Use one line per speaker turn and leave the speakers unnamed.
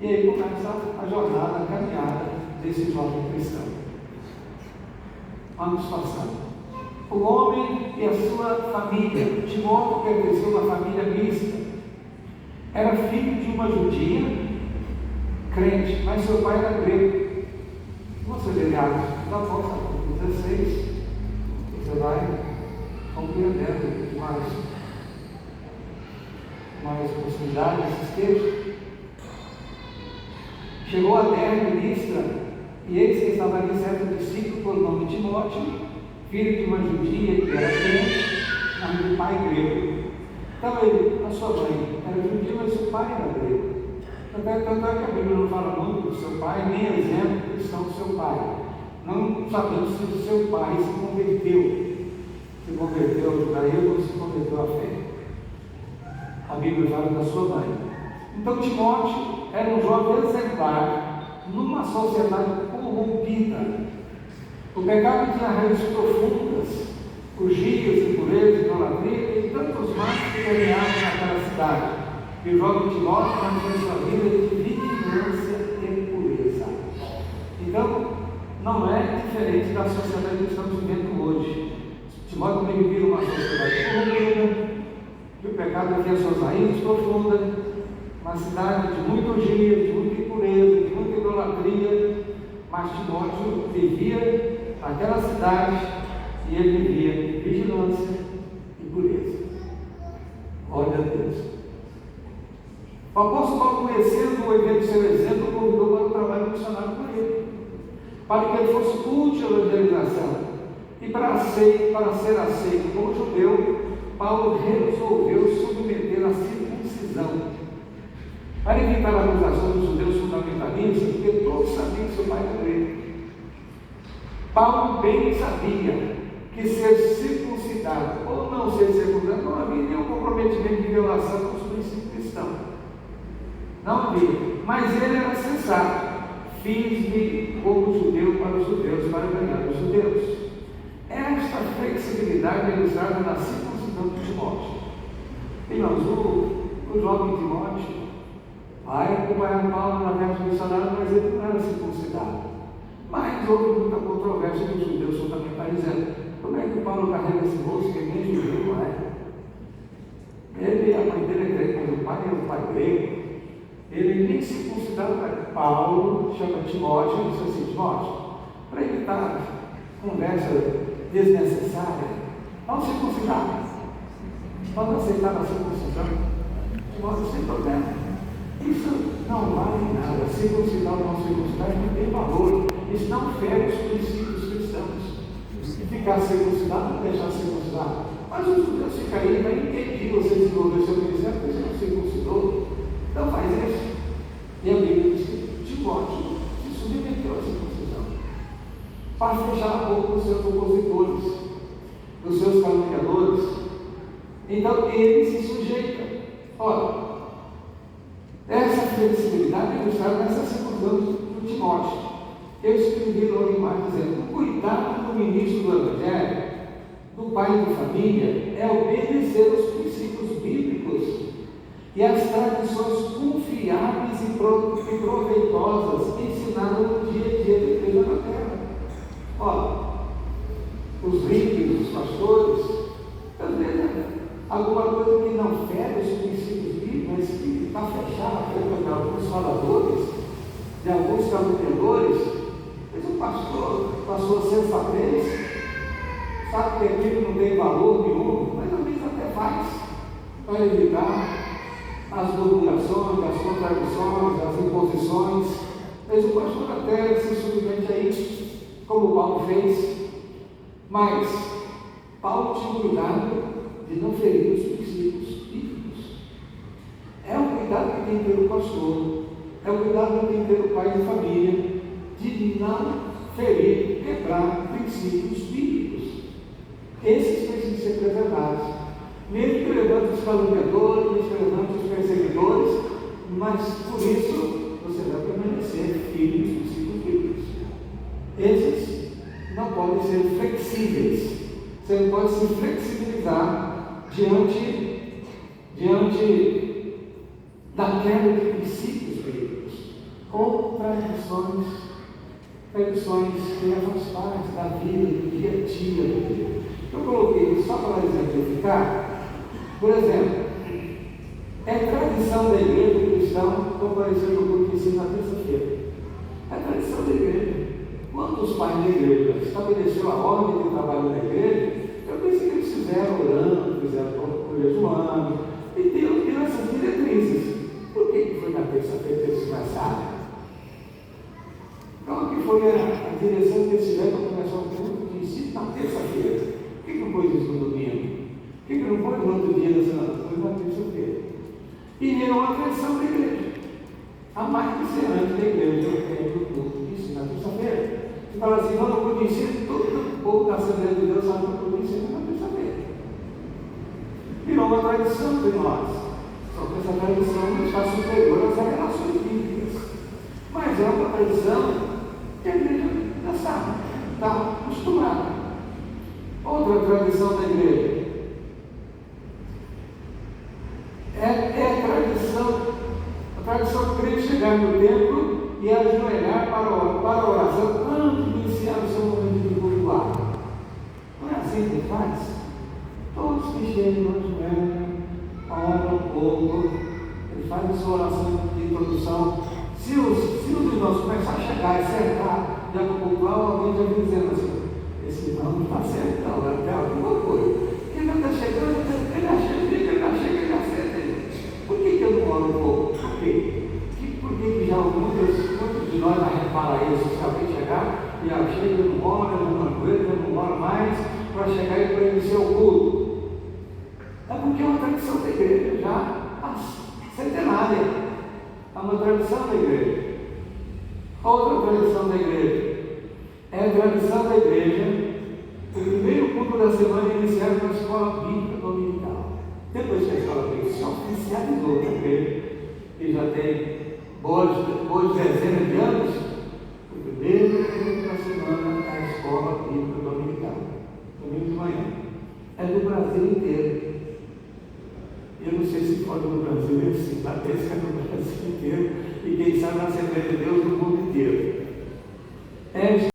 E aí começa a jornada, a caminhada desse jovem cristão. Vamos passando. O homem e a sua família. Timóteo pertenceu a uma família mista. Era filho de uma judia, crente, mas seu pai era grego. Você vê Atos, da volta, 16, você vai compreendendo mais possibilidades desses textos. Chegou a terra de Listra, e eis que estava ali certo discípulo por nome Timóteo, filho de uma judia que era crente, nome de pai grego. Então ele, a sua mãe era judia, mas seu pai era grego. Tanto é que a Bíblia não fala muito do seu pai, nem exemplo cristão do seu pai. Não sabemos se o seu pai se converteu ao judaísmo ou se converteu à fé. A Bíblia fala da sua mãe. Então Timóteo era um jovem exemplar numa sociedade corrompida. O pecado tinha raízes profundas, orgias, impurezas, idolatria e tantos males que permeavam naquela cidade. E o jovem Timóteo mantinha sua vida de vigilância e pureza. Então, não é diferente da sociedade que estamos vivendo hoje. Timóteo também vivia numa sociedade corrompida, que o pecado tinha suas raízes profundas, uma cidade de muita orgia, de muita impureza, de muita idolatria, mas Timóteo vivia naquela cidade e ele vivia vigilância e pureza. Glória a Deus. O apóstolo Paulo, conhecendo o evento do seu exemplo, convidou para o trabalho missionário com ele, para que ele fosse útil à evangelização. E para ser aceito como judeu, Paulo resolveu submeter a circuncisão, para evitar a acusação dos judeus fundamentalistas, porque todos sabiam que seu pai era grego. Paulo bem sabia que ser circuncidado ou não ser circuncidado não havia nenhum comprometimento de violação com os princípios cristãos. Não havia, mas ele era sensato. Fiz-me como judeu para os judeus, para ganhar os judeus. Esta flexibilidade é ilustrada na circuncisão de Timóteo. Irmãos, o jovem Timóteo vai acompanhar Paulo na viagem missionária, mas ele não era circuncidado. Mas houve muita controvérsia dos judeus fundamentalizando. Como é que Paulo carrega esse moço que nem judeu não é? Ele, a mãe dele é grega, mas o pai é um pai grego. Ele nem circuncidado, mas Paulo chama Timóteo e diz assim: Timóteo, para evitar conversa desnecessária, vamos circuncidar. Vamos aceitar a circuncisão. Timóteo, sem problema. Isso não vale nada. Circuncidar ou não circuncidar não tem valor. Isso não fere os princípios cristãos. Ficar circuncidado, não deixar circuncidar. Mas os judeus ficam aí, vai impedir você desenvolver seu ministério, porque você não circuncidou. Então faz isso. E a Bíblia diz que Timóteo se submeteu à circuncisão, para fechar a boca dos seus opositores, dos seus caluniadores. Então ele se sujeita. Ora, essa flexibilidade é ilustrada nessa circuncisão do Timóteo. Eu escrevi logo embaixo dizendo: o cuidado do ministro do Evangelho, do pai de família, é obedecer os princípios bíblicos e as tradições confiáveis e proveitosas ensinadas no dia a dia da igreja na terra. Olha, os ricos, os pastores, também alguma coisa que não fere os princípios bíblicos, mas que está fechada a boca de alguns faladores, de alguns caluniadores. Mas o pastor, com a sua sensatez, sabe que aquilo não tem valor nenhum, mas às vezes até faz, para evitar as murmurações, as contradições, as imposições. Mas o pastor até se submete a isso, como Paulo fez. Mas Paulo tinha cuidado de não ferir os princípios bíblicos. É um cuidado que tem que ter o pastor, é um cuidado que tem que ter o pai de família, de não ferir, quebrar princípios bíblicos. Esses precisam ser preservados. Mesmo que levante os caluniadores, mesmo que levante os perseguidores, mas por isso você vai permanecer firme nos princípios bíblicos. Esses não podem ser flexíveis. Você não pode se flexibilizar diante da quebra de princípios bíblicos. tradições que faz parte da vida, do dia a dia. Eu coloquei isso só para exemplificar. Por exemplo, é tradição da igreja cristã comparecer no culto de ensino na terça-feira. É tradição da igreja. Quando os pais da igreja estabeleceram a ordem de trabalho da igreja, eu pensei que eles fizeram orando, fizeram por jejuando, e Deus deu essas diretrizes. Por que foi na terça-feira que eles começaram? Qual que foi a direção que eles tiveram para começar o culto de ensino na terça-feira? Por que não pôs isso no domingo? Por que não pôs no outro dia da semana? Foi na terça-feira. E virou uma tradição da igreja. A mais que ser antes da igreja, eu tenho o culto de ensino na terça-feira. Você fala assim, não, no culto de ensino, todo o povo da Assembleia de Deus sabe que o culto de ensino na terça-feira. Virou uma tradição de nós. Só que essa tradição não está superior às revelações bíblicas. Mas é uma tradição que a igreja já sabe, está acostumada. Outra tradição da igreja é a tradição de crente chegar no templo e ajoelhar para a oração antes de iniciar o seu momento de culto lá. Não é assim que faz? Todos que chegam ajoelham, oram um pouco, ele faz a sua oração de introdução. Se os irmãos começarem a chegar e sentar já para o culto lá, alguém já vem dizendo assim, esse irmão não está sentando, até alguma coisa. Ele não está chegando, ele já chega, ele já senta. Por que eu não oro um pouco? Por quê? Por que já muitos de nós já reparam isso? Se alguém chegar e já chega, não ora, não aguenta, não ora mais, para chegar e para iniciar o culto? É porque é uma tradição da igreja já centenária. É uma tradição da igreja. Outra tradição da igreja é a tradição da igreja, o primeiro culto da semana iniciado com a escola bíblica dominical. Depois que a escola bíblica se oficializou na igreja, que já tem boas dezenas de anos, o primeiro culto da semana é a escola bíblica dominical, domingo de manhã. É do Brasil inteiro. Eu não sei se fora do Brasil, sim, parece que é no Brasil inteiro, e quem sabe na Assembleia de Deus no mundo inteiro.